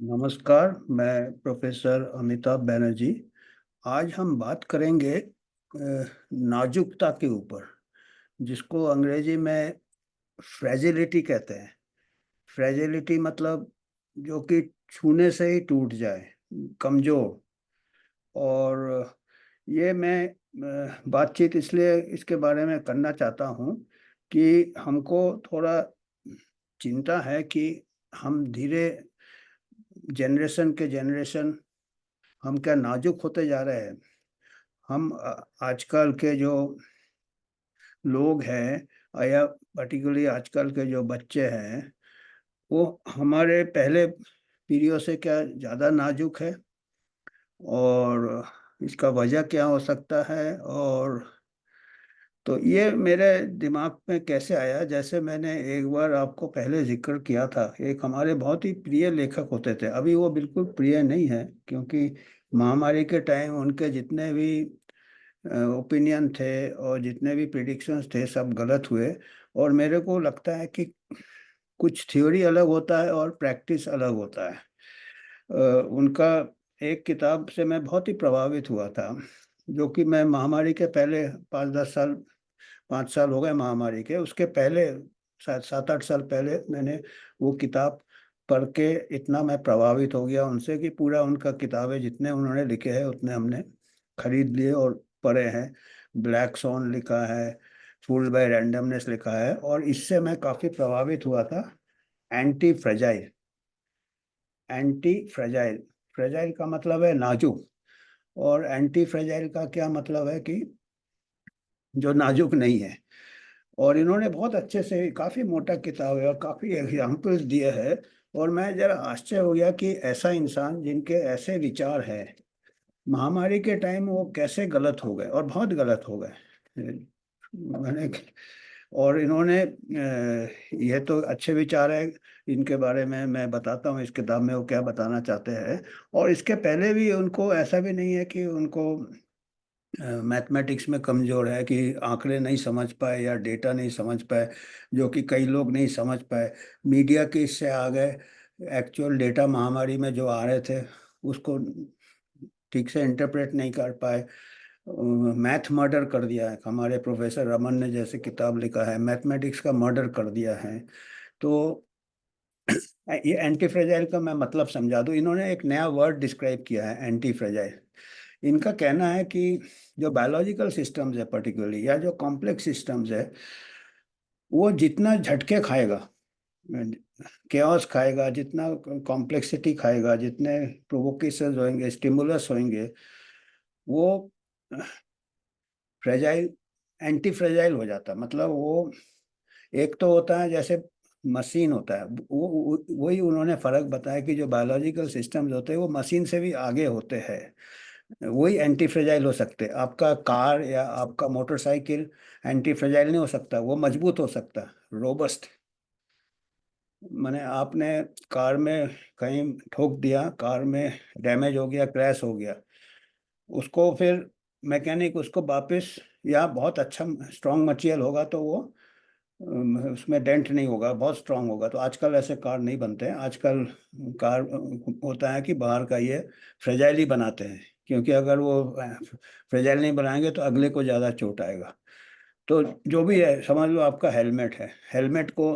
नमस्कार। मैं प्रोफेसर अमिताभ बनर्जी। आज हम बात करेंगे नाजुकता के ऊपर, जिसको अंग्रेजी में फ्रेजिलिटी कहते हैं। फ्रेजिलिटी मतलब जो कि छूने से ही टूट जाए, कमजोर। और ये मैं बातचीत इसलिए इसके बारे में करना चाहता हूँ कि हमको थोड़ा चिंता है कि हम धीरे जनरेशन के जनरेशन हम क्या नाजुक होते जा रहे हैं। हम आजकल के जो लोग हैं या पर्टिकुलरली आजकल के जो बच्चे हैं, वो हमारे पहले पीढ़ियों से क्या ज़्यादा नाजुक है, और इसका वजह क्या हो सकता है। और तो ये मेरे दिमाग में कैसे आया, जैसे मैंने एक बार आपको पहले जिक्र किया था, एक हमारे बहुत ही प्रिय लेखक होते थे। अभी वो बिल्कुल प्रिय नहीं है, क्योंकि महामारी के टाइम उनके जितने भी ओपिनियन थे और जितने भी प्रिडिक्शंस थे सब गलत हुए। और मेरे को लगता है कि कुछ थ्योरी अलग होता है और प्रैक्टिस अलग होता है। उनका एक किताब से मैं बहुत ही प्रभावित हुआ था, जो कि मैं महामारी के पहले 5-10 साल, 5 साल हो गए महामारी के, उसके पहले शायद 7-8 साल पहले मैंने वो किताब पढ़ के इतना मैं प्रभावित हो गया उनसे कि पूरा उनका किताबें जितने उन्होंने लिखे हैं उतने हमने खरीद लिए और पढ़े हैं। ब्लैक सॉन लिखा है, फूल्ड बाय रैंडमनेस लिखा है, और इससे मैं काफ़ी प्रभावित हुआ था। Anti fragile. Anti fragile, fragile का मतलब है नाजुक, और एंटी फ्रेजाइल का क्या मतलब है कि जो नाजुक नहीं है। और इन्होंने बहुत अच्छे से, काफ़ी मोटा किताब है और काफ़ी एग्जाम्पल्स दिए हैं। और मैं जरा आश्चर्य हो गया कि ऐसा इंसान जिनके ऐसे विचार हैं, महामारी के टाइम वो कैसे गलत हो गए, और बहुत गलत हो गए। मैंने और इन्होंने ये तो अच्छे विचार है, इनके बारे में मैं बताता हूँ इस किताब में वो क्या बताना चाहते हैं। और इसके पहले भी उनको ऐसा भी नहीं है कि उनको मैथमेटिक्स में कमज़ोर है, कि आंकड़े नहीं समझ पाए या डेटा नहीं समझ पाए, जो कि कई लोग नहीं समझ पाए। मीडिया के इससे आ गए, एक्चुअल डेटा महामारी में जो आ रहे थे उसको ठीक से इंटरप्रेट नहीं कर पाए। मैथ मर्डर कर दिया है, हमारे प्रोफेसर रमन ने जैसे किताब लिखा है, मैथमेटिक्स का मर्डर कर दिया है। तो ये एंटी फ्रेजाइल का मैं मतलब समझा दूं। इन्होंने एक नया वर्ड डिस्क्राइब किया है, एंटी फ्रेजाइल। इनका कहना है कि जो बायोलॉजिकल सिस्टम्स है पर्टिकुलरली, या जो कॉम्प्लेक्स सिस्टम्स है, वो जितना झटके खाएगा, केओस खाएगा, जितना कॉम्प्लेक्सिटी खाएगा, जितने प्रोवोकेशंस होंगे, स्टिमुलस होंगे, वो फ्रेजाइल, एंटी फ्रेजाइल हो जाता है। मतलब वो एक तो होता है जैसे मशीन होता है, वही उन्होंने फर्क बताया कि जो बायोलॉजिकल सिस्टम्स होते हैं वो मशीन से भी आगे होते हैं। वही एंटी फ्रेजाइल हो सकते हैं। आपका कार या आपका मोटरसाइकिल एंटी फ्रेजाइल नहीं हो सकता, वो मजबूत हो सकता है, रोबस्ट। माने आपने कार में कहीं ठोक दिया, कार में डैमेज हो गया, क्रैश हो गया, उसको फिर मैकेनिक उसको वापस, या बहुत अच्छा स्ट्रांग मटेरियल होगा तो वो उसमें डेंट नहीं होगा, बहुत स्ट्रांग होगा। तो आजकल ऐसे कार नहीं बनते हैं। आजकल कार होता है कि बाहर का ये फ्रेजाइल ही बनाते हैं, क्योंकि अगर वो फ्रेजाइल नहीं बनाएंगे तो अगले को ज़्यादा चोट आएगा। तो जो भी है, समझ लो आपका हेलमेट है, हेलमेट को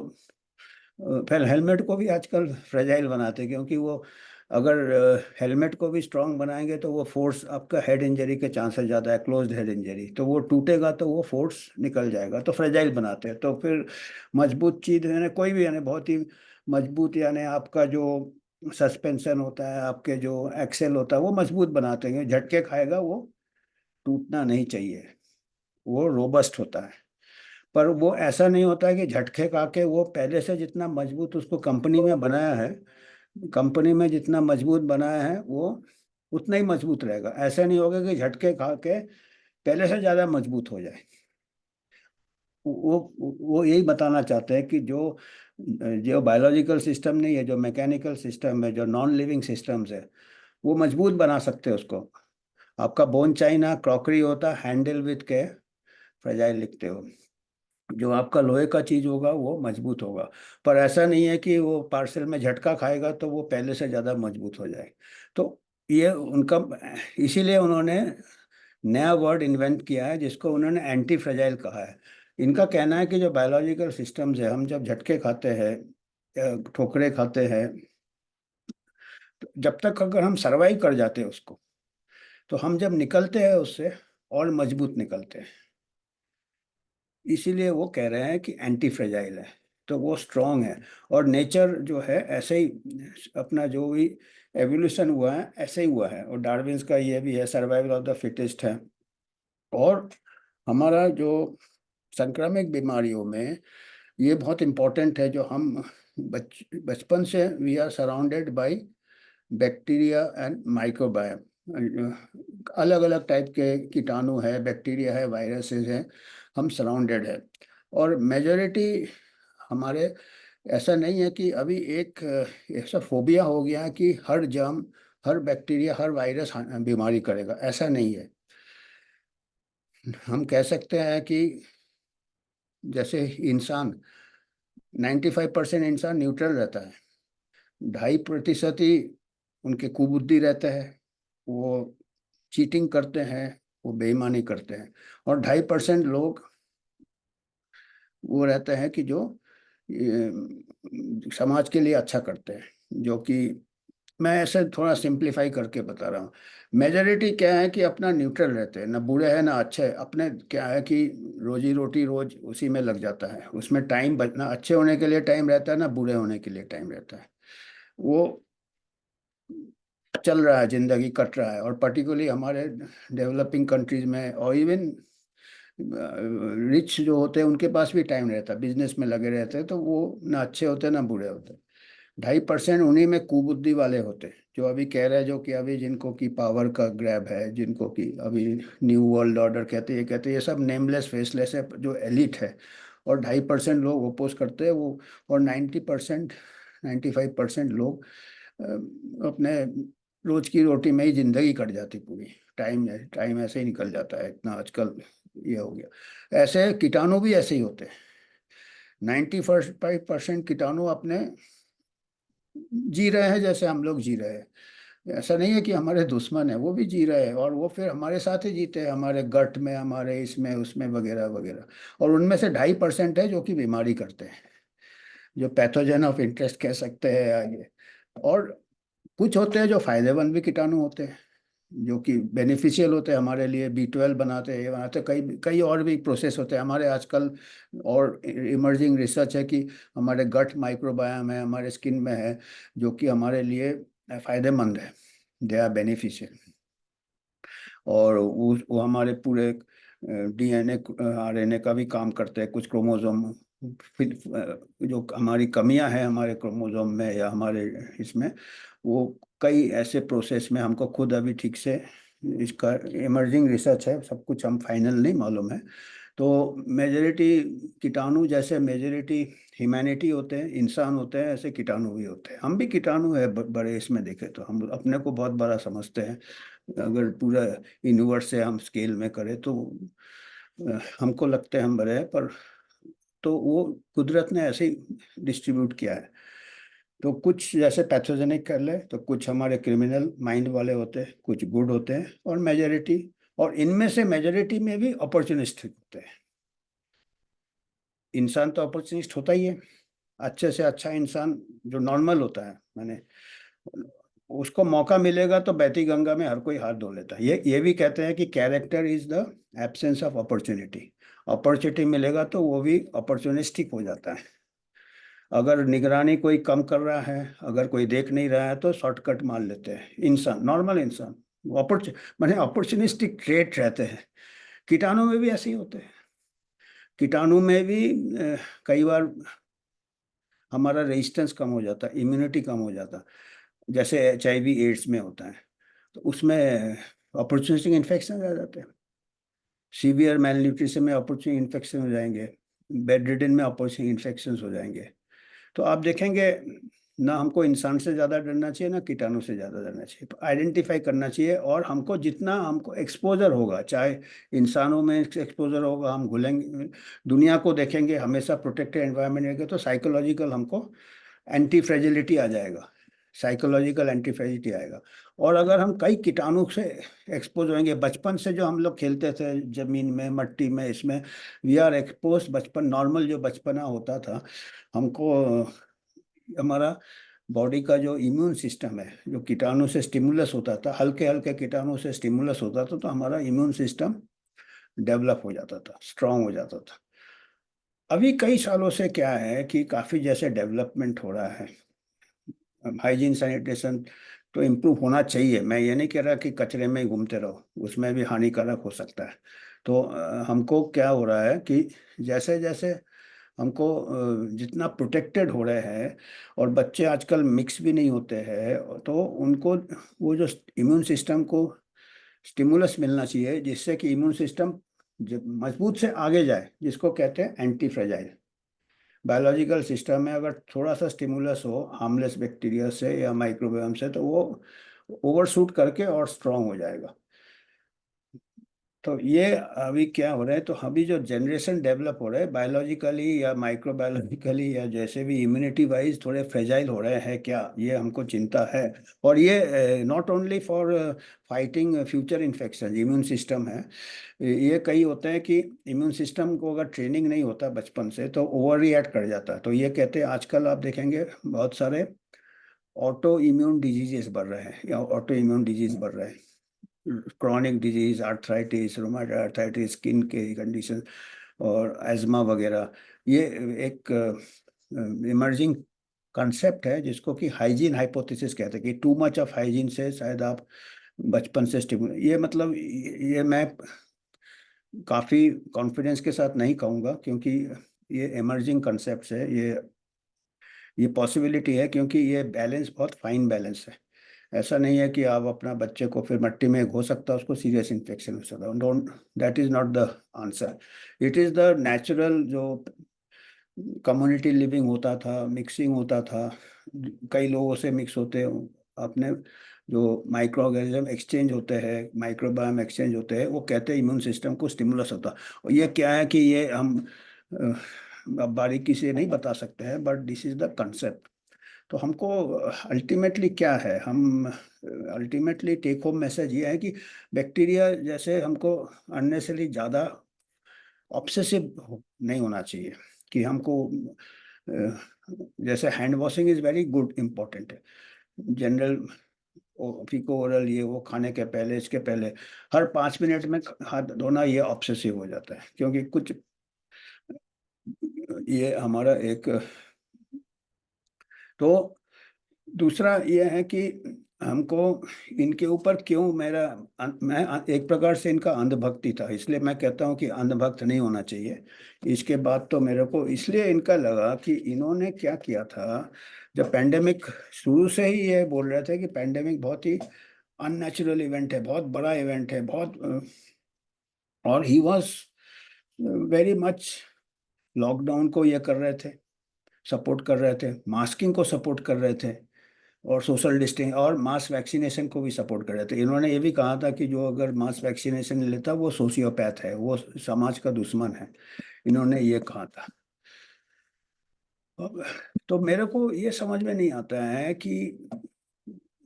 फिर हेलमेट को भी आजकल फ्रेजाइल बनाते हैं, क्योंकि वो अगर हेलमेट को भी स्ट्रांग बनाएंगे तो वो फोर्स, आपका हेड इंजरी के चांसेस ज़्यादा है, क्लोज्ड हेड इंजरी, तो वो टूटेगा तो वो फोर्स निकल जाएगा, तो फ्रेजाइल बनाते हैं। तो फिर मजबूत चीज़ यानी कोई भी, यानी बहुत ही मजबूत, यानी आपका जो सस्पेंशन होता है, आपके जो एक्सेल होता है, वो मजबूत बनाते हैं, झटके खाएगा वो टूटना नहीं चाहिए, वो रोबस्ट होता है। पर वो ऐसा नहीं होता है कि झटके खा के वो पहले से जितना मजबूत उसको कंपनी में बनाया है, कंपनी में जितना मजबूत बनाया है वो उतना ही मजबूत रहेगा। ऐसा नहीं होगा कि झटके खा के पहले से ज़्यादा मजबूत हो जाए। वो यही बताना चाहते हैं कि जो जो बायोलॉजिकल सिस्टम नहीं है, जो मैकेनिकल सिस्टम है, जो नॉन लिविंग सिस्टम्स है, वो मजबूत बना सकते हैं उसको। आपका बोन चाइना क्रॉकरी होता, हैंडल विथ के फ्रेजाइल लिखते हो। जो आपका लोहे का चीज होगा वो मजबूत होगा। पर ऐसा नहीं है कि वो पार्सल में झटका खाएगा तो वो पहले से ज्यादा मजबूत हो जाए। तो ये उनका, इसीलिए उन्होंने नया वर्ड इन्वेंट किया है जिसको उन्होंने एंटी फ्रेजाइल कहा है। इनका कहना है कि जो बायोलॉजिकल सिस्टम्स है, हम जब झटके खाते हैं या ठोकरे खाते हैं, तो जब तक अगर हम सरवाइव कर जाते हैं उसको, तो हम जब निकलते हैं उससे और मजबूत निकलते हैं। इसीलिए वो कह रहे हैं कि एंटी फ्रेजाइल है, तो वो स्ट्रांग है। और नेचर जो है ऐसे ही, अपना जो भी एवोल्यूशन हुआ है ऐसे ही हुआ है। और डार्विन्स का ये भी है, सर्वाइवल ऑफ द फिटेस्ट है। और हमारा जो संक्रामक बीमारियों में ये बहुत इम्पोर्टेंट है, जो हम बचपन से we are surrounded by bacteria and microbiome. अलग अलग टाइप के कीटाणु है, बैक्टीरिया है, वायरसेस हैं, हम सराउंडेड है। और मेजॉरिटी हमारे, ऐसा नहीं है कि अभी एक ऐसा फोबिया हो गया है कि हर जर्म, हर बैक्टीरिया, हर वायरस बीमारी करेगा, ऐसा नहीं है। हम कह सकते हैं कि जैसे इंसान, 95% इंसान न्यूट्रल रहता है, 2.5% ही उनके कुबुद्धि रहते हैं, वो चीटिंग करते हैं, वो बेईमानी करते हैं। और 2.5% लोग वो रहते हैं कि जो समाज के लिए अच्छा करते हैं, जो कि मैं ऐसे थोड़ा सिंप्लीफाई करके बता रहा हूँ। मेजॉरिटी क्या है कि अपना न्यूट्रल रहते हैं, ना बुरे हैं ना अच्छे, अपने क्या है कि रोजी रोटी रोज उसी में लग जाता है, उसमें टाइम बचना, अच्छे होने के लिए टाइम रहता है ना बुरे होने के लिए टाइम रहता है। वो चल रहा है, जिंदगी कट रहा है। और पर्टिकुलरली हमारे डेवलपिंग कंट्रीज में, और इवन रिच जो होते हैं उनके पास भी टाइम रहता है, बिजनेस में लगे रहते हैं, तो वो ना अच्छे होते हैं ना बुरे होते हैं। 2.5% उन्हीं में कुबुद्धि वाले होते हैं, जो अभी कह रहे हैं, जो कि अभी जिनको की पावर का ग्रैब है, जिनको की अभी न्यू वर्ल्ड ऑर्डर कहते हैं, ये कहते हैं, ये सब नेमलेस फेसलेस है, जो एलिट है। और 2.5% लोग अपोज करते हैं वो। और 90%, 95% लोग अपने रोज की रोटी में ही जिंदगी कट जाती पूरी। टाइम टाइम ऐसे ही निकल जाता है, इतना आजकल ये हो गया। ऐसे कीटाणु भी ऐसे ही होते हैं। 95% कीटाणु अपने जी रहे हैं जैसे हम लोग जी रहे हैं। ऐसा नहीं है कि हमारे दुश्मन है, वो भी जी रहे हैं, और वो फिर हमारे साथ ही जीते हैं, हमारे गट में, हमारे इसमें उसमें वगैरह वगैरह। और उनमें से 2.5% है जो कि बीमारी करते हैं, जो पैथोजन ऑफ इंटरेस्ट कह सकते हैं आगे। और कुछ होते हैं जो फायदेमंद भी कीटाणु होते हैं, जो कि बेनिफिशियल होते हैं हमारे लिए, B12 बनाते हैं, ये बनाते हैं, कई कई और भी प्रोसेस होते हैं हमारे आजकल। और इमर्जिंग रिसर्च है कि हमारे गट माइक्रोबायोम है, हमारे स्किन में है, जो कि हमारे लिए फायदेमंद है, दे आर बेनिफिशियल। और वो हमारे पूरे DNA RNA का भी काम करते हैं, कुछ क्रोमोसोम, फिर जो हमारी कमियां हैं हमारे क्रोमोसोम में या हमारे इसमें, वो कई ऐसे प्रोसेस में हमको खुद अभी ठीक से, इसका इमर्जिंग रिसर्च है, सब कुछ हम फाइनल नहीं मालूम है। तो मेजोरिटी कीटाणु जैसे मेजोरिटी ह्यूमैनिटी होते हैं, इंसान होते हैं, ऐसे कीटाणु भी होते हैं। हम भी कीटाणु है, बड़े इसमें देखें तो हम अपने को बहुत बड़ा समझते हैं। अगर पूरा यूनिवर्स से हम स्केल में करें तो हमको लगता है हम बड़े हैं, पर तो वो कुदरत ने ऐसे ही डिस्ट्रीब्यूट किया है। तो कुछ जैसे पैथोजेनिक कर ले, तो कुछ हमारे क्रिमिनल माइंड वाले होते हैं, कुछ गुड होते हैं, और मेजोरिटी, और इनमें से मेजोरिटी में भी अपॉर्चुनिस्टिक होते हैं। इंसान तो अपॉर्चुनिस्ट होता ही है, अच्छे से अच्छा इंसान जो नॉर्मल होता है, मैंने उसको मौका मिलेगा तो बहती गंगा में हर कोई हाथ धो लेता है। ये भी कहते हैं कि character is the absence of opportunity. Opportunity मिलेगा तो वो भी अपॉर्चुनिस्टिक हो जाता है। अगर निगरानी कोई कम कर रहा है, अगर कोई देख नहीं रहा है, तो शॉर्टकट मार लेते हैं इंसान, नॉर्मल इंसान। मैंने अपॉर्चुनिस्टिक ट्रेट रहते हैं। कीटाणु में भी ऐसे ही होते हैं। कीटाणु में भी कई बार हमारा रेजिस्टेंस कम हो जाता है, इम्यूनिटी कम हो जाता है, जैसे HIV एड्स में होता है। तो उसमें अपॉर्चुनिस्टिक इन्फेक्शन आ जाते हैं, सीवियर मेल न्यूट्रिशन में अपॉर्चुनिस्टिक इन्फेक्शन हो जाएंगे, बेड रिडन में अपॉर्चुनिस्टिक इन्फेक्शन हो जाएंगे। तो आप देखेंगे ना हमको इंसान से ज़्यादा डरना चाहिए, ना कीटाणु से ज़्यादा डरना चाहिए। आइडेंटिफाई करना चाहिए, और हमको जितना हमको एक्सपोजर होगा, चाहे इंसानों में एक्सपोजर होगा, हम घुलेंगे, दुनिया को देखेंगे, हमेशा प्रोटेक्टेड एनवायरनमेंट रहेगा, तो साइकोलॉजिकल हमको एंटी फ्रेजिलिटी आ जाएगा, साइकोलॉजिकल एंटी फ्रेजिलिटी आएगा। और अगर हम कई कीटाणु से एक्सपोज होंगे, बचपन से जो हम लोग खेलते थे जमीन में, मिट्टी में, इसमें वी आर एक्सपोज, बचपन नॉर्मल जो बचपना होता था हमको, हमारा बॉडी का जो इम्यून सिस्टम है, जो कीटाणु से स्टिमुलस होता था, हल्के हल्के कीटाणु से स्टिमुलस होता था, तो हमारा इम्यून सिस्टम डेवलप हो जाता था, स्ट्रांग हो जाता था। अभी कई सालों से क्या है कि काफ़ी जैसे डेवलपमेंट हो रहा है, हाइजीन सैनिटेशन तो इम्प्रूव होना चाहिए। मैं ये नहीं कह रहा कि कचरे में ही घूमते रहो, उसमें भी हानिकारक हो सकता है। तो हमको क्या हो रहा है कि जैसे जैसे हमको जितना प्रोटेक्टेड हो रहे हैं, और बच्चे आजकल मिक्स भी नहीं होते हैं, तो उनको वो जो इम्यून सिस्टम को स्टिमुलस मिलना चाहिए, जिससे कि इम्यून सिस्टम मजबूत से आगे जाए, जिसको कहते हैं एंटी फ्रेजाइल। बायोलॉजिकल सिस्टम में अगर थोड़ा सा स्टिमुलस हो हार्मलेस बैक्टीरिया से या माइक्रोबायोम से, तो वो ओवरशूट करके और स्ट्रांग हो जाएगा। तो ये अभी क्या हो रहा है, तो अभी जो जनरेशन डेवलप हो रहा है बायोलॉजिकली या माइक्रोबायोलॉजिकली या जैसे भी इम्यूनिटी वाइज थोड़े फ्रेजाइल हो रहे हैं क्या, ये हमको चिंता है। और ये not only for fighting future infection, immune system है, ये कई होते हैं कि इम्यून सिस्टम को अगर ट्रेनिंग नहीं होता बचपन से, तो ओवर रिएक्ट कर जाता है। तो ये कहते हैं, आजकल आप देखेंगे बहुत सारे ऑटो इम्यून डिजीजेस बढ़ रहे हैं, या ऑटो इम्यून डिजीज बढ़ रहे हैं, chronic disease, arthritis, rheumatoid arthritis, skin के कंडीशन और एज्मा वगैरह। ये एक इमर्जिंग कंसेप्ट है, जिसको कि हाइजीन हाइपोथेसिस कहते हैं, कि टू मच ऑफ हाइजीन से शायद आप बचपन से स्टिमुलेट, ये मतलब ये मैं काफ़ी कॉन्फिडेंस के साथ नहीं कहूँगा, क्योंकि ये इमर्जिंग कंसेप्ट है, ये पॉसिबिलिटी है, क्योंकि ये बैलेंस बहुत फाइन बैलेंस है। ऐसा नहीं है कि आप अपना बच्चे को फिर मिट्टी में हो सकता है उसको सीरियस इन्फेक्शन हो सकता है, don't, that is not the answer. It is the natural जो कम्युनिटी लिविंग होता था, मिक्सिंग होता था, कई लोगों से मिक्स होते हैं अपने, जो माइक्रो ऑर्गेनिज्म एक्सचेंज होते हैं, माइक्रोबायोम एक्सचेंज होते हैं, वो कहते हैं इम्यून सिस्टम को स्टिमुलस होता है। और ये क्या है कि ये हम अब बारीकी से नहीं बता सकते हैं, but this is the concept. तो हमको अल्टीमेटली क्या है, हम अल्टीमेटली टेक होम मैसेज ये है कि बैक्टीरिया जैसे हमको अननेसेसरी ज़्यादा ऑब्सेसिव नहीं होना चाहिए, कि हमको जैसे hand washing is very good, important है, जनरल फीको ओरल, ये वो खाने के पहले, इसके पहले हर 5 मिनट में हाथ धोना, ये ऑब्सेसिव हो जाता है, क्योंकि कुछ ये हमारा एक, तो दूसरा ये है कि हमको इनके ऊपर क्यों मैं एक प्रकार से इनका अंधभक्ति था, इसलिए मैं कहता हूँ कि अंधभक्त नहीं होना चाहिए। इसके बाद तो मेरे को इसलिए इनका लगा कि इन्होंने क्या किया था, जब पेंडेमिक शुरू से ही ये बोल रहे थे कि पेंडेमिक बहुत ही अननेचुरल इवेंट है, बहुत बड़ा इवेंट है, बहुत, और he was very much lockdown को ये कर रहे थे, सपोर्ट कर रहे थे, मास्किंग को सपोर्ट कर रहे थे, और सोशल डिस्टेंस और मास वैक्सीनेशन को भी सपोर्ट कर रहे थे। इन्होंने ये भी कहा था कि जो अगर मास वैक्सीनेशन लेता वो सोशियोपैथ है, वो समाज का दुश्मन है, इन्होंने ये कहा था। तो मेरे को ये समझ में नहीं आता है कि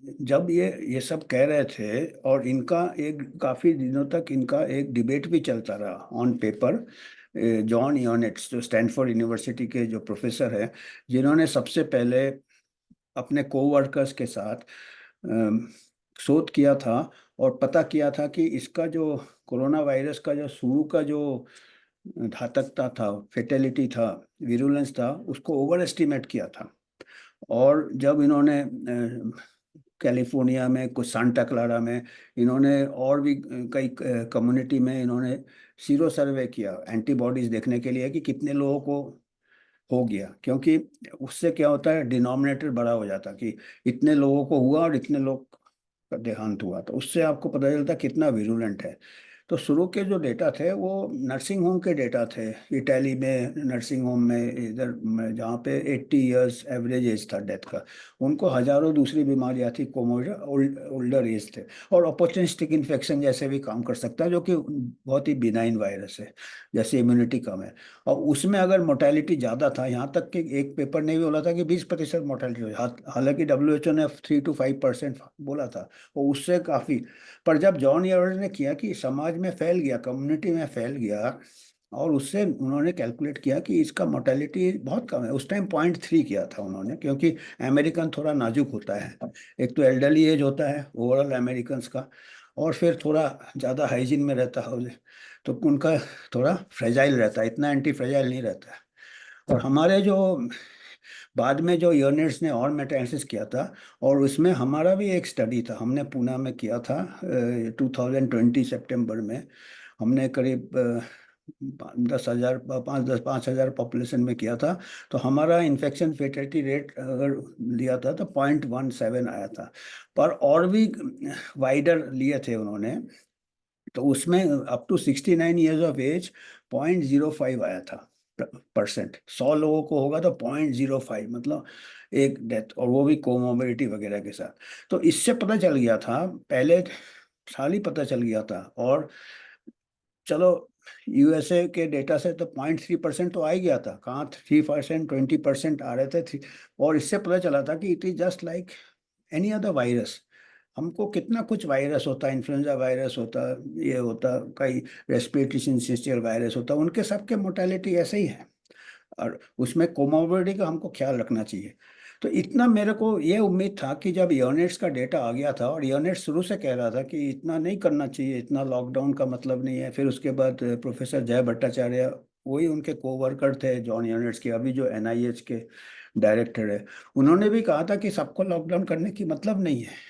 जब ये सब कह रहे थे, और इनका एक काफ़ी दिनों तक इनका एक डिबेट भी चलता रहा ऑन पेपर, जॉन योनेट्स जो स्टैनफोर्ड यूनिवर्सिटी के जो प्रोफेसर हैं, जिन्होंने सबसे पहले अपने कोवर्कर्स के साथ शोध किया था, और पता किया था कि इसका जो कोरोना वायरस का जो शुरू का जो घातकता था, फेटेलिटी था, विरुलेंस था, उसको ओवर एस्टिमेट किया था। और जब इन्होंने कैलिफोर्निया में, कुछ सांता क्लारा में, इन्होंने और भी कई कम्युनिटी में इन्होंने सीरो सर्वे किया एंटीबॉडीज देखने के लिए कि कितने लोगों को हो गया, क्योंकि उससे क्या होता है, डिनोमिनेटर बड़ा हो जाता, कि इतने लोगों को हुआ और इतने लोग का देहांत हुआ, तो उससे आपको पता चलता कितना विरुलेंट है। तो शुरू के जो डेटा थे वो नर्सिंग होम के डेटा थे। इटली में नर्सिंग होम में, इधर जहाँ पे 80 इयर्स एवरेज एज था डेथ का, उनको हजारों दूसरी बीमारियां थी, कोमोर्बिड ओल्डर एज थे, और अपॉर्चुनिस्टिक इन्फेक्शन जैसे भी काम कर सकता है, जो कि बहुत ही बिनाइन वायरस है, जैसे इम्यूनिटी कम है। और उसमें अगर मोर्टेलिटी ज़्यादा था, यहाँ तक कि एक पेपर ने भी बोला था कि 20% मोर्टेलिटी हो, हालांकि डब्ल्यू ने 3 to 5% बोला था, और उससे काफ़ी। पर जब जॉन एवर्स ने किया कि समाज में फैल गया, कम्युनिटी में फैल गया, और उससे उन्होंने कैलकुलेट किया कि इसका मोर्टेलिटी बहुत कम है। उस टाइम 0.3 किया था उन्होंने, क्योंकि अमेरिकन थोड़ा नाजुक होता है, एक तो एल्डरली एज होता है ओवरऑल अमेरिकन का, और फिर थोड़ा ज़्यादा हाइजीन में रहता है, तो उनका थोड़ा फ्रेजाइल रहता है, इतना एंटी फ्रेजाइल नहीं रहता है। और हमारे जो बाद में जो ईयरनेट्स ने और मेटा एनालिसिस किया था, और उसमें हमारा भी एक स्टडी था, हमने पूना में किया था 2020 सितंबर में। हमने करीब 10,000, 5,000 पॉपुलेशन में किया था। तो हमारा इन्फेक्शन फेटेलिटी रेट अगर लिया था तो 0.17 आया था। पर और भी वाइडर लिए थे उन्होंने, तो उसमें up to 69 years of age 0.05 आया था परसेंट। 100 लोगों को होगा तो 0.05, मतलब एक डेथ, और वो भी कोमोबिडिटी वगैरह के साथ। तो इससे पता चल गया था, पहले साल ही पता चल गया था। और चलो, यूएसए के डेटा से तो 0.3% तो आ ही गया था, कहाँ 3%, 20% आ रहे थे और इससे पता चला था कि it is just like any other virus. हमको कितना कुछ वायरस होता है, इन्फ्लुएंजा वायरस होता, ये होता, कई रेस्पिरेटरी सिंसिटियल वायरस होता, उनके सबके मोर्टेलिटी ऐसे ही है, और उसमें कोमोबिडिटी का हमको ख्याल रखना चाहिए। तो इतना मेरे को ये उम्मीद था कि जब ईयरनेट्स का डेटा आ गया था, और ईयरनेट्स शुरू से कह रहा था कि इतना नहीं करना चाहिए, इतना लॉकडाउन का मतलब नहीं है। फिर उसके बाद प्रोफेसर जय भट्टाचार्य, वही उनके कोवर्कर थे जॉन ईयरनेट्स के, अभी जो एनआईएच के डायरेक्टर है, उन्होंने भी कहा था कि सबको लॉकडाउन करने की मतलब नहीं है,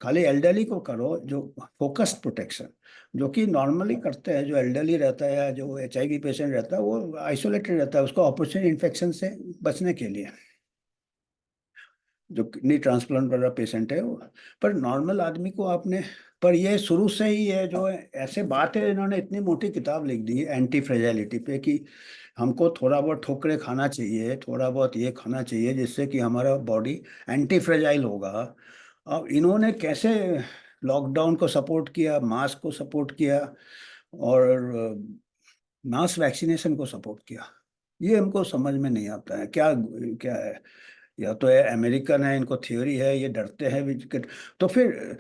खाली एल्डरली को करो, जो फोकस्ड प्रोटेक्शन, जो कि नॉर्मली करते हैं। जो एल्डरली रहता है या जो एचआईवी पेशेंट रहता है, वो आइसोलेटेड रहता है, उसको अपॉर्चुनिटी इन्फेक्शन से बचने के लिए, जो किडनी ट्रांसप्लांट वाला पेशेंट है वो। पर नॉर्मल आदमी को आपने, पर ये शुरू से ही है जो ऐसे बात है, इन्होंने इतनी मोटी किताब लिख दी है एंटी फ्रेजाइलिटी पे, कि हमको थोड़ा बहुत ठोकरे खाना चाहिए, थोड़ा बहुत ये खाना चाहिए, जिससे कि हमारा बॉडी एंटी फ्रेजाइल होगा। अब इन्होंने कैसे लॉकडाउन को सपोर्ट किया, मास्क को सपोर्ट किया, और मास वैक्सीनेशन को सपोर्ट किया, ये हमको समझ में नहीं आता है। क्या क्या है, या तो ये अमेरिकन है, इनको थ्योरी है, ये डरते हैं विकेट। तो फिर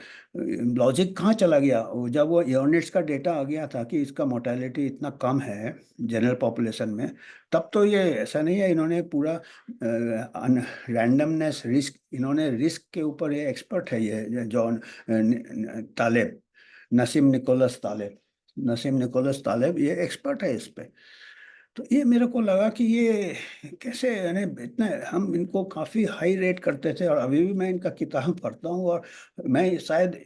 लॉजिक कहाँ चला गया? जब वो यूनिट्स का डेटा आ गया था कि इसका मोर्टेलिटी इतना कम है जनरल पॉपुलेशन में, तब तो ये ऐसा नहीं है, इन्होंने पूरा रैंडमनेस रिस्क, इन्होंने रिस्क के ऊपर, ये एक्सपर्ट है ये John Taleb, Nassim Nicholas Taleb, ये एक्सपर्ट है इस पे। तो ये मेरे को लगा कि ये कैसे, यानी इतना हम इनको काफ़ी हाई रेट करते थे, और अभी भी मैं इनका किताब पढ़ता हूँ, और मैं शायद,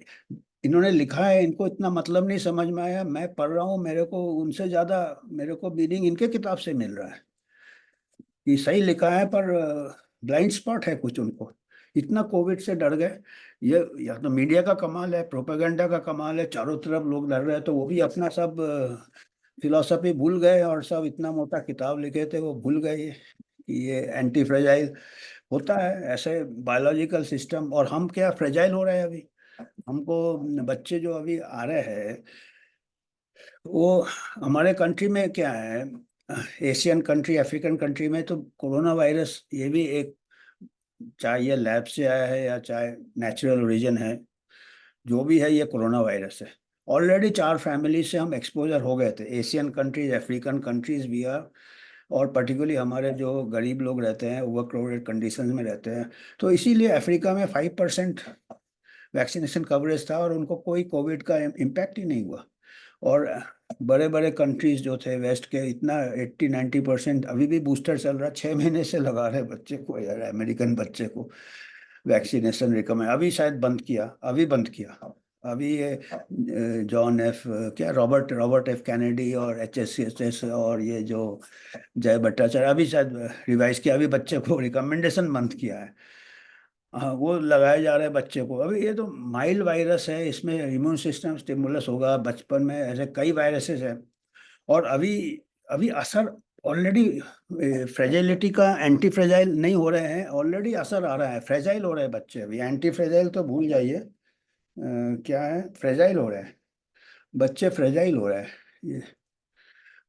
इन्होंने लिखा है, इनको इतना मतलब नहीं समझ में आया, मैं पढ़ रहा हूँ, मेरे को उनसे ज़्यादा मेरे को मीनिंग इनके किताब से मिल रहा है। ये सही लिखा है, पर ब्लाइंड स्पॉट है कुछ उनको, इतना कोविड से डर गए। ये या तो मीडिया का कमाल है, प्रोपेगेंडा का कमाल है, चारों तरफ लोग डर रहे हैं, तो वो भी अपना सब फिलॉसफी भूल गए, और सब इतना मोटा किताब लिखे थे वो भूल गए कि ये एंटी फ्रेजाइल होता है ऐसे बायोलॉजिकल सिस्टम। और हम क्या फ्रेजाइल हो रहे हैं अभी, हमको बच्चे जो अभी आ रहे हैं, वो हमारे कंट्री में क्या है, एशियन कंट्री, अफ्रीकन कंट्री में तो कोरोना वायरस ये भी एक, चाहे ये लैब से आया है या चाहे नेचुरल ओरिजिन है, जो भी है, ये कोरोना वायरस है। ऑलरेडी 4 फैमिली से हम एक्सपोजर हो गए थे, एशियन कंट्रीज, अफ्रीकन कंट्रीज भी आर, और पर्टिकुलरली हमारे जो गरीब लोग रहते हैं, ओवर क्राउडेड कंडीशन में रहते हैं। तो इसीलिए अफ्रीका में 5% वैक्सीनेशन कवरेज था, और उनको कोई कोविड का इम्पैक्ट ही नहीं हुआ। और बड़े बड़े कंट्रीज जो थे वेस्ट के, इतना 80-90% अभी भी बूस्टर चल रहा, 6 महीने से लगा रहे बच्चे को, यार अमेरिकन बच्चे को वैक्सीनेशन रिकमेंड, अभी शायद बंद किया, अभी ये जॉन एफ, क्या, रॉबर्ट एफ कैनेडी और HSCS और ये जो जय भट्टाचार्य, अभी शायद रिवाइज किया, अभी बच्चे को रिकमेंडेशन बंद किया है। हाँ, वो लगाए जा रहे हैं बच्चे को। अभी ये तो माइल्ड वायरस है, इसमें इम्यून सिस्टम स्टिमुलस होगा बचपन में, ऐसे कई वायरसेस हैं। और अभी अभी असर ऑलरेडी, फ्रेजाइलिटी का एंटी फ्रेजाइल नहीं हो रहे हैं, ऑलरेडी असर आ रहा है, फ्रेजाइल हो रहे हैं बच्चे। अभी एंटी फ्रेजाइल तो भूल जाइए, क्या है, फ्रेजाइल हो रहे हैं बच्चे, फ्रेजाइल हो रहे हैं, ये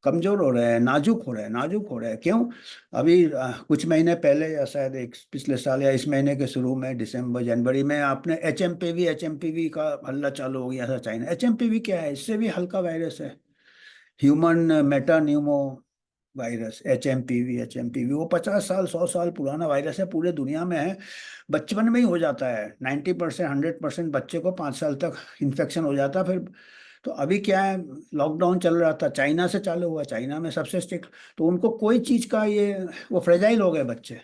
कमजोर हो रहे हैं, नाजुक हो रहे हैं, नाजुक हो रहे हैं। क्यों? अभी कुछ महीने पहले या शायद एक पिछले साल या इस महीने के शुरू में, दिसंबर जनवरी में, आपने एच एम पी वी का हल्ला चालू हो गया था China. H M P V क्या है? इससे भी हल्का वायरस है, human metapneumovirus. H M P V वो 50 साल 100 साल पुराना वायरस है, पूरे दुनिया में है। बचपन में ही हो जाता है, 90% 100% बच्चे को 5 साल तक इन्फेक्शन हो जाता है। फिर तो अभी क्या है, लॉकडाउन चल रहा था, चाइना से चालू हुआ, चाइना में सबसे स्ट्रिक्ट। तो उनको कोई चीज़ का ये, वो फ्रेजाइल हो गए बच्चे,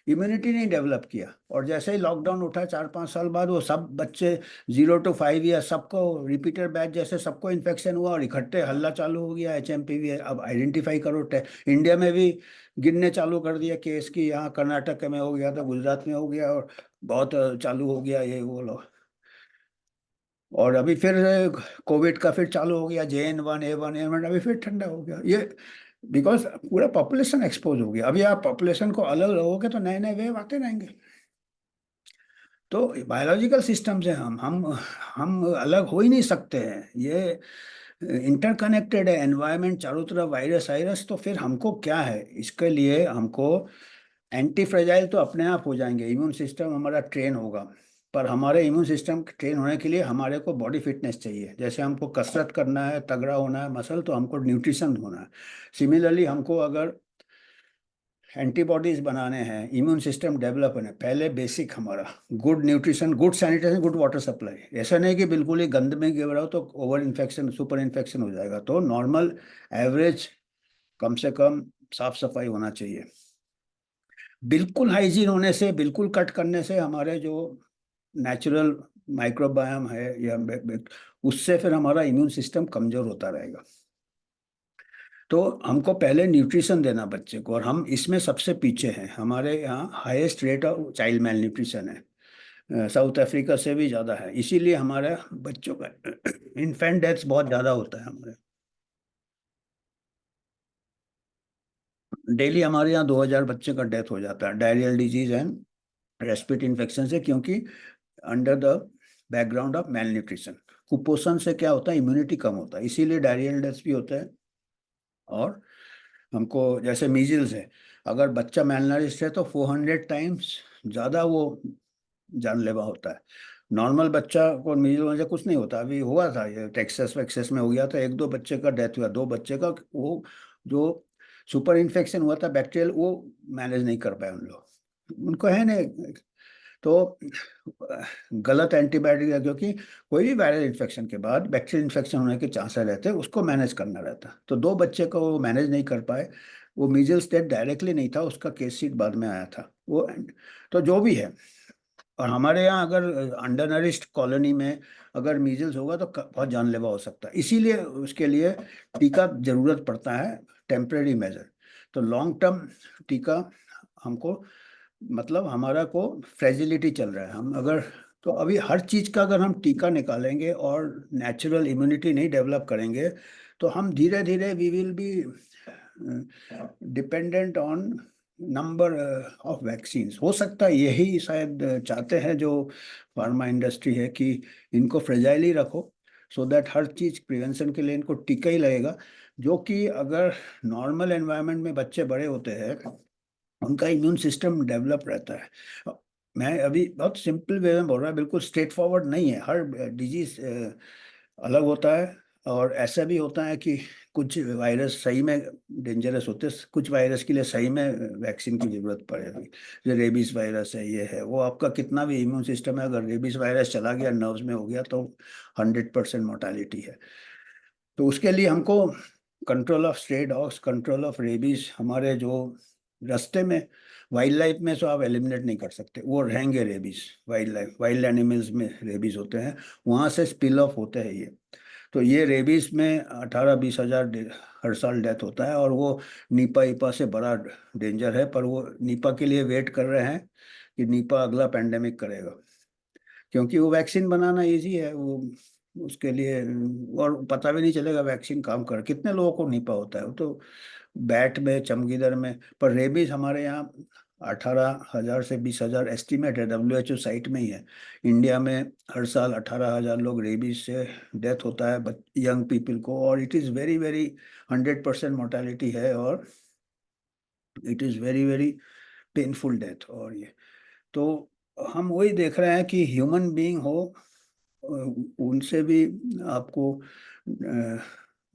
इम्यूनिटी नहीं डेवलप किया। और जैसे ही लॉकडाउन उठा 4-5 साल बाद, वो सब बच्चे 0 to 5 ईयर सबको रिपीटर बैच जैसे सबको इन्फेक्शन हुआ, और इकट्ठे हल्ला चालू हो गया, एच एम पी वी। अब आइडेंटिफाई करो, इंडिया में भी गिनने चालू कर दिया केस की, यहाँ कर्नाटक में हो गया था, गुजरात में हो गया, और बहुत चालू हो गया ये वो लोग। और अभी फिर कोविड का फिर चालू हो गया, JN1 A1 A1, अभी फिर ठंडा हो गया ये, बिकॉज पूरा पॉपुलेशन एक्सपोज हो गया। अभी आप पॉपुलेशन को अलग रहोगे तो नए नए वेव आते रहेंगे। तो बायोलॉजिकल सिस्टम से हम अलग हो ही नहीं सकते हैं, ये इंटरकनेक्टेड है एनवायरनमेंट चारों तरफ, वायरस वायरस। तो फिर हमको क्या है, इसके लिए हमको एंटी फ्रेजाइल तो अपने आप हो जाएंगे, इम्यून सिस्टम हमारा ट्रेन होगा। पर हमारे इम्यून सिस्टम ट्रेन होने के लिए हमारे को बॉडी फिटनेस चाहिए। जैसे हमको कसरत करना है, तगड़ा होना है मसल, तो हमको न्यूट्रिशन होना है। सिमिलरली हमको अगर एंटीबॉडीज बनाने हैं, इम्यून सिस्टम डेवलप होने, पहले बेसिक हमारा good nutrition, good sanitation, good water supply. ऐसा नहीं कि बिल्कुल ही गंद में गिर रहा हो तो ओवर इन्फेक्शन, सुपर इन्फेक्शन हो जाएगा। तो नॉर्मल एवरेज, कम से कम साफ सफाई होना चाहिए। बिल्कुल हाइजीन होने से, बिल्कुल कट करने से हमारे जो नेचुरल माइक्रोबायम है या उससे फिर हमारा इम्यून सिस्टम कमजोर होता रहेगा। तो हमको पहले न्यूट्रिशन देना बच्चे को, और हम इसमें सबसे पीछे हैं। हमारे यहाँ highest rate of child mail nutrition है, साउथ अफ्रीका से भी ज़्यादा है। इसीलिए हमारे बच्चों का इन्फेंट डेथ्स बहुत ज़्यादा होता है हमारे। डेली हमारे यहाँ 2000 बच्चे का डेथ हो जाता है diarrhoeal disease and respiratory infection से, क्योंकि under the background of male nutrition. कुपोषण से क्या होता है, इम्यूनिटी कम होता है, इसीलिए डायरियल डेथ्स भी होता है। और हमको जैसे मीजल्स है, अगर बच्चा मेलनरिस्ट है तो 400 टाइम्स ज़्यादा वो जानलेवा होता है। नॉर्मल बच्चा को मीजल होने से कुछ नहीं होता। अभी हुआ था ये टेक्सास वेक्सास में हो गया था, 1-2 बच्चे का डेथ हुआ, 2 बच्चे का। वो जो सुपर इन्फेक्शन हुआ था बैक्टीरियल, वो मैनेज नहीं कर पाए उन लोग, उनको है नहीं। तो गलत एंटीबायोटिक है, क्योंकि कोई भी वायरल इन्फेक्शन के बाद बैक्टीरियल इन्फेक्शन होने के चांसेस रहते हैं, उसको मैनेज करना रहता है। तो 2 बच्चे को वो मैनेज नहीं कर पाए। वो मीजल्स डेथ डायरेक्टली नहीं था, उसका केस शीट बाद में आया था वो। तो जो भी है, और हमारे यहाँ अगर अंडर नरिश्ड कॉलोनी में अगर मीजल्स होगा तो बहुत जानलेवा हो सकता है। इसीलिए उसके लिए टीका जरूरत पड़ता है, टेम्परेरी मेजर। तो लॉन्ग टर्म टीका हमको, मतलब हमारा को फ्रेजिलिटी चल रहा है, हम अगर, तो अभी हर चीज़ का अगर हम टीका निकालेंगे और नेचुरल इम्यूनिटी नहीं डेवलप करेंगे, तो हम धीरे धीरे we will be dependent on number of vaccine. हो सकता है यही शायद चाहते हैं जो फार्मा इंडस्ट्री है, कि इनको फ्रेजाइल ही रखो, so that her cheese prevention के लिए इनको टीका ही लगेगा। जो कि अगर नॉर्मल एनवायरनमेंट में बच्चे बड़े होते हैं, उनका इम्यून सिस्टम डेवलप रहता है। मैं अभी बहुत सिंपल वे में बोल रहा, बिल्कुल स्ट्रेट फॉरवर्ड नहीं है, हर डिजीज अलग होता है। और ऐसा भी होता है कि कुछ वायरस सही में डेंजरस होते हैं, कुछ वायरस के लिए सही में वैक्सीन की जरूरत पड़ेगी। जो रेबीज वायरस है, ये है वो, आपका कितना भी इम्यून सिस्टम है, अगर रेबीज वायरस चला गया नर्व्स में हो गया तो 100% मोर्टालिटी है। तो उसके लिए हमको control of stray dogs, control of rabies, हमारे जो रास्ते में वाइल्ड लाइफ में तो आप एलिमिनेट नहीं कर सकते, वो रहेंगे rabies. Wild life, wild animals में रेबीज होते हैं, वहाँ से स्पिल ऑफ होते हैं ये। तो ये रेबीज में 18-20 हज़ार हर साल डेथ होता है। और वो नीपा ईपा से बड़ा डेंजर है, पर वो नीपा के लिए वेट कर रहे हैं कि नीपा अगला पेंडेमिक करेगा, क्योंकि वो वैक्सीन बनाना इजी है, वो उसके लिए, और पता भी नहीं चलेगा वैक्सीन काम कर, कितने लोगों को निपा होता है, वो तो बैट में, चमगीदड़ में। पर रेबीज हमारे यहाँ 18,000 से 20,000 एस्टीमेट है, WHO साइट में ही है। इंडिया में हर साल 18,000 लोग रेबीज से डेथ होता है यंग पीपल को, और it is very very 100% mortality है, और it is very very painful death. और ये तो हम वही देख रहे हैं कि ह्यूमन बीइंग हो, उनसे भी आपको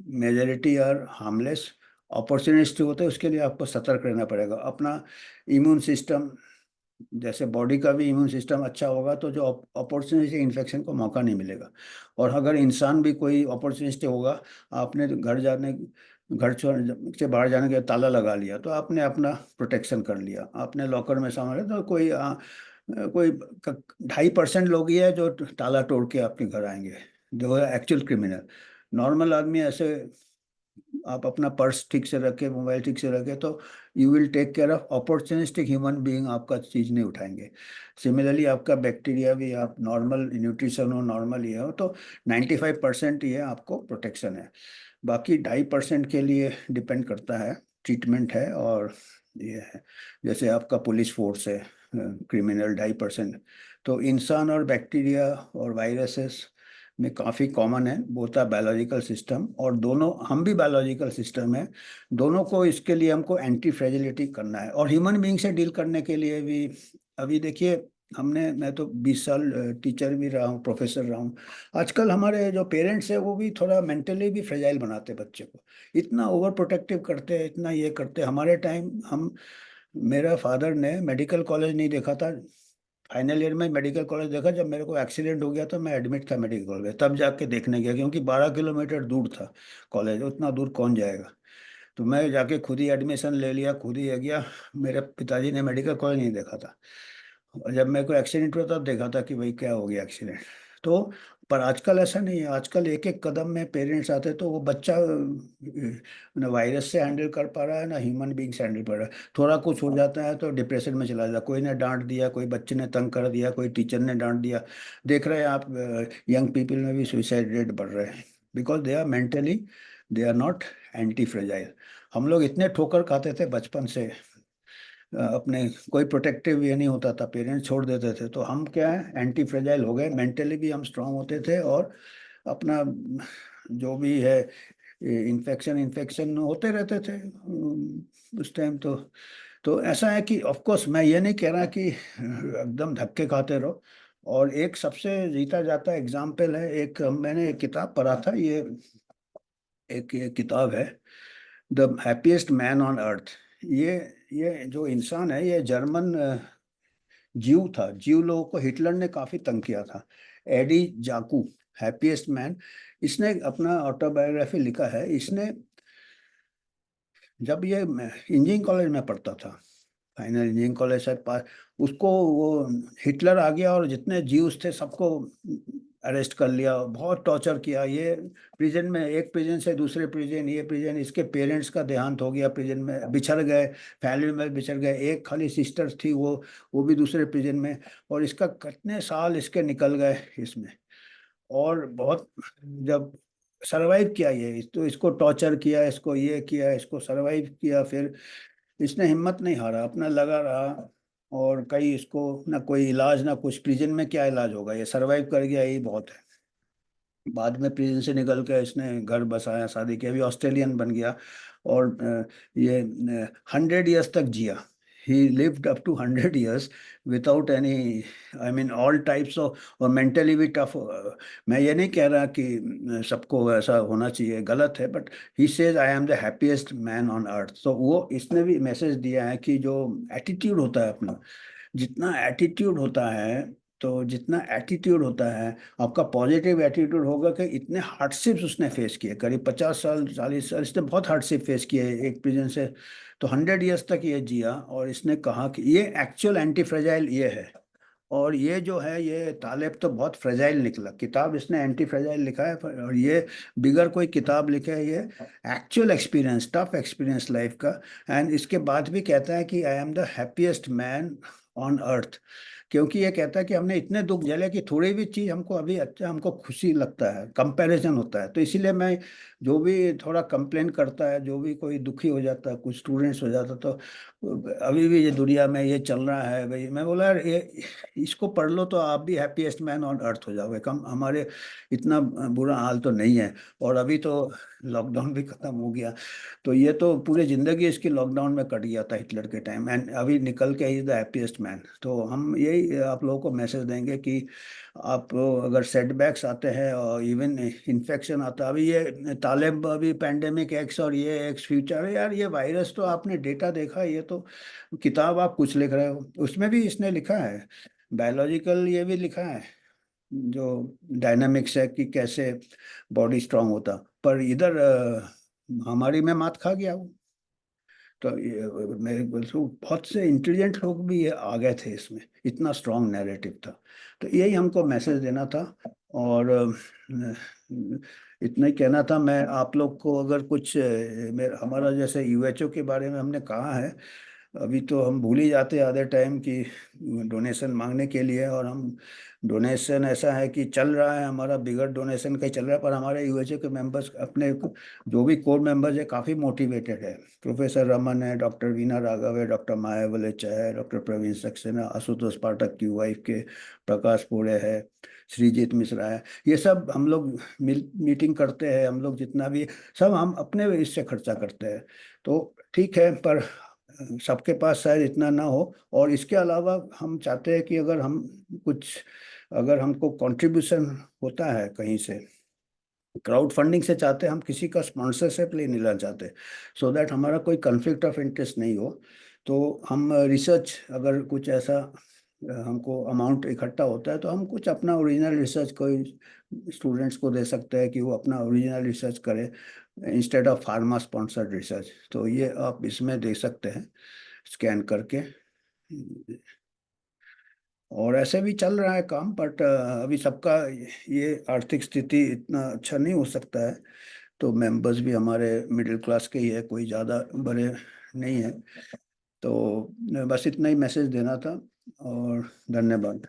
मेजॉरिटी और हार्मलेस, अपॉर्चुनिस्टिक होते हैं, उसके लिए आपको सतर्क रहना पड़ेगा। अपना इम्यून सिस्टम, जैसे बॉडी का भी इम्यून सिस्टम अच्छा होगा तो जो अपॉर्चुनिस्टिक इन्फेक्शन को मौका नहीं मिलेगा। और अगर इंसान भी कोई अपॉर्चुनिस्टिक होगा, आपने तो घर से बाहर जाने के ताला लगा लिया, तो आपने अपना प्रोटेक्शन कर लिया, आपने लॉकर में सामान, तो कोई 2.5% लोग ही है जो ताला तोड़ के आपके घर आएंगे, जो है एक्चुअल क्रिमिनल। नॉर्मल आदमी ऐसे, आप अपना पर्स ठीक से रखे, मोबाइल ठीक से रखे, तो you will take care of. Opportunistic human being आपका चीज़ नहीं उठाएंगे। सिमिलरली आपका बैक्टीरिया भी, आप नॉर्मल न्यूट्रिशन हो, नॉर्मल ये हो, तो 95% ये आपको प्रोटेक्शन है। बाकी 2.5% के लिए डिपेंड करता है, ट्रीटमेंट है, और ये है जैसे आपका पुलिस फोर्स है, क्रिमिनल 2.5%। तो इंसान और बैक्टीरिया और वायरसेस में काफ़ी कॉमन है, बोथ आर बायोलॉजिकल सिस्टम, और दोनों, हम भी बायोलॉजिकल सिस्टम है। दोनों को, इसके लिए हमको एंटी फ्रेजिलिटी करना है, और ह्यूमन बीइंग से डील करने के लिए भी। अभी देखिए, मैं तो 20 साल टीचर भी रहा हूँ, प्रोफेसर रहा हूँ। आजकल हमारे जो पेरेंट्स है वो भी थोड़ा मेंटली भी फ्रेजाइल बनाते बच्चे को, इतना ओवर प्रोटेक्टिव करते हैं, इतना ये करते हैं। हमारे टाइम हम, मेरा फादर ने मेडिकल कॉलेज नहीं देखा था, फाइनल ईयर में मेडिकल कॉलेज देखा जब मेरे को एक्सीडेंट हो गया, तो मैं एडमिट था मेडिकल कॉलेज में, तब जाके देखने गया, क्योंकि 12 किलोमीटर दूर था कॉलेज, उतना दूर कौन जाएगा। तो मैं जाके खुद ही एडमिशन ले लिया, खुद ही गया। मेरे पिताजी ने मेडिकल कॉलेज नहीं देखा था, और जब मेरे को एक्सीडेंट हुआ तब देखा था कि भाई क्या हो गया एक्सीडेंट। तो पर आजकल ऐसा नहीं है, आजकल एक एक कदम में पेरेंट्स आते, तो वो बच्चा ना वायरस से हैंडल कर पा रहा है, ना ह्यूमन बीइंग से हैंडल कर रहा है। थोड़ा कुछ हो जाता है तो डिप्रेशन में चला जाता है, कोई ने डांट दिया, कोई बच्चे ने तंग कर दिया, कोई टीचर ने डांट दिया। देख रहे हैं आप, यंग पीपल में भी सुइसाइड रेट बढ़ रहे हैं, because they are mentally, they are not antifragile. हम लोग इतने ठोकर खाते थे बचपन से, अपने कोई प्रोटेक्टिव ये नहीं होता था, पेरेंट्स छोड़ देते थे, तो हम क्या है, एंटी फ्रेजाइल हो गए, मेंटली भी हम स्ट्रांग होते थे, और अपना जो भी है इन्फेक्शन इन्फेक्शन होते रहते थे उस टाइम। तो ऐसा है कि ऑफ कोर्स मैं ये नहीं कह रहा कि एकदम धक्के खाते रहो। और एक सबसे जीता जाता एग्जाम्पल है, एक मैंने एक किताब पढ़ा था, ये किताब है, the happiest man on earth. ये ये जो इंसान है, ये जर्मन जीव था, जीव लोगों को हिटलर ने काफी तंग किया था। एडी जाकू, हैप्पीएस्ट मैन, इसने अपना ऑटोबायोग्राफी लिखा है। इसने, जब ये इंजीनियरिंग कॉलेज में पढ़ता था, फाइनल इंजीनियरिंग कॉलेज से पास, उसको वो हिटलर आ गया और जितने जीव्स थे सबको अरेस्ट कर लिया, बहुत टॉर्चर किया। ये प्रिजन में, एक प्रिजन से दूसरे प्रिजन, ये प्रिजन, इसके पेरेंट्स का देहांत हो गया प्रिजन में, बिछड़ गए, फैमिली में बिछड़ गए। एक खाली सिस्टर थी, वो भी दूसरे प्रिजन में, और इसका कितने साल इसके निकल गए इसमें। और बहुत, जब सरवाइव किया ये, तो इसको टॉर्चर किया, इसको ये किया, इसको सरवाइव किया, फिर इसने हिम्मत नहीं हारा, अपना लगा रहा। और कई, इसको ना कोई इलाज ना कुछ, प्रिजन में क्या इलाज होगा, ये सरवाइव कर गया, यही बहुत है। बाद में प्रिजन से निकल के इसने घर बसाया, शादी की, अभी ऑस्ट्रेलियन बन गया। और ये 100 ईयर्स तक जिया। He lived up to 100 years without any, I mean all types of, और मेंटली भी टफ। मैं ये नहीं कह रहा कि सबको ऐसा होना चाहिए, गलत है, but he says I am the happiest man on earth. तो वो, इसने भी मैसेज दिया है कि जो एटीट्यूड होता है अपना, जितना एटीट्यूड होता है, तो जितना एटीट्यूड होता है, आपका पॉजिटिव एटीट्यूड होगा, कि इतने हार्डशिप्स उसने फेस किए, करीब 50 साल, 40 साल इसने बहुत हार्डशिप फेस किए एक प्रिजन से, तो 100 ईयर्स तक ये जिया। और इसने कहा कि ये एक्चुअल एंटी फ्रेजाइल ये है। और ये जो है, ये तालेब तो बहुत फ्रेजाइल निकला, किताब इसने एंटी फ्रेजाइल लिखा है, और ये बिगर कोई किताब लिखा है, ये actual experience, tough experience life का। एंड इसके बाद भी कहता है कि I am the happiest man on earth. क्योंकि ये कहता है कि हमने इतने दुख झेले कि थोड़ी भी चीज हमको अभी अच्छा, हमको खुशी लगता है, कंपैरिजन होता है। तो इसीलिए मैं, जो भी थोड़ा कंप्लेन करता है, जो भी कोई दुखी हो जाता है, कुछ स्टूडेंट्स हो जाता है, तो अभी भी ये दुनिया में ये चल रहा है भाई, मैं बोला यार ये इसको पढ़ लो तो आप भी हैप्पीएस्ट मैन ऑन अर्थ हो जाओगे। कम हमारे इतना बुरा हाल तो नहीं है। और अभी तो लॉकडाउन भी खत्म हो गया, तो ये तो पूरी जिंदगी इसकी लॉकडाउन में कट गया था हिटलर के टाइम, एंड अभी निकल के इज द हैप्पीएस्ट मैन। तो हम यही आप लोगों को मैसेज देंगे कि आप अगर सेटबैक्स आते हैं और इवन इन्फेक्शन आता है, अभी ये तालिब अभी पेंडेमिक एक्स और ये एक्स फ्यूचर है यार, ये वायरस तो आपने डेटा देखा, ये तो किताब आप कुछ लिख रहे हो, उसमें भी इसने लिखा है बायोलॉजिकल, ये भी लिखा है जो डायनामिक्स है कि कैसे बॉडी स्ट्रांग होता। पर इधर हमारी में मात खा गया वो। तो मेरे बोलते बहुत से इंटेलिजेंट लोग भी ये आ गए थे इसमें, इतना स्ट्रांग नैरेटिव था। तो यही हमको मैसेज देना था। और इतना ही कहना था। मैं आप लोग को अगर कुछ मेरा हमारा जैसे यूएचओ के बारे में हमने कहा है, अभी तो हम भूल ही जाते हैं आधे टाइम की डोनेशन मांगने के लिए। और हम डोनेशन ऐसा है कि चल रहा है हमारा, बिगर डोनेशन का ही चल रहा है। पर हमारे यूएचओ के मेंबर्स अपने जो भी कोर मेंबर्स है काफ़ी मोटिवेटेड है। प्रोफेसर रमन है, डॉक्टर वीना राघव है, डॉक्टर माया वलेचा है, डॉक्टर प्रवीण सक्सेना, आशुतोष पाठक की वाइफ के प्रकाश पोड़े है, श्रीजीत मिश्रा है। ये सब हम लोग मीटिंग करते हैं, हम लोग जितना भी, सब हम अपने इससे खर्चा करते हैं। तो ठीक है, पर सबके पास शायद इतना ना हो। और इसके अलावा हम चाहते हैं कि अगर हम कुछ, अगर हमको कंट्रीब्यूशन होता है कहीं से, क्राउड फंडिंग से चाहते हैं हम, किसी का स्पॉन्सरशिप ले नहीं लेना चाहते, सो दैट हमारा कोई कन्फ्लिक्ट ऑफ इंटरेस्ट नहीं हो। तो हम रिसर्च, अगर कुछ ऐसा हमको अमाउंट इकट्ठा होता है तो हम कुछ अपना ओरिजिनल रिसर्च कोई स्टूडेंट्स को दे सकते हैं कि वो अपना ओरिजिनल रिसर्च करे instead of pharma sponsored research. तो ये आप इसमें दे सकते हैं स्कैन करके। और ऐसे भी चल रहा है काम, बट अभी सबका ये आर्थिक स्थिति इतना अच्छा नहीं हो सकता है। तो मेंबर्स भी हमारे मिडिल क्लास के ही है, कोई ज़्यादा बड़े नहीं है। तो बस इतना ही मैसेज देना था, और धन्यवाद।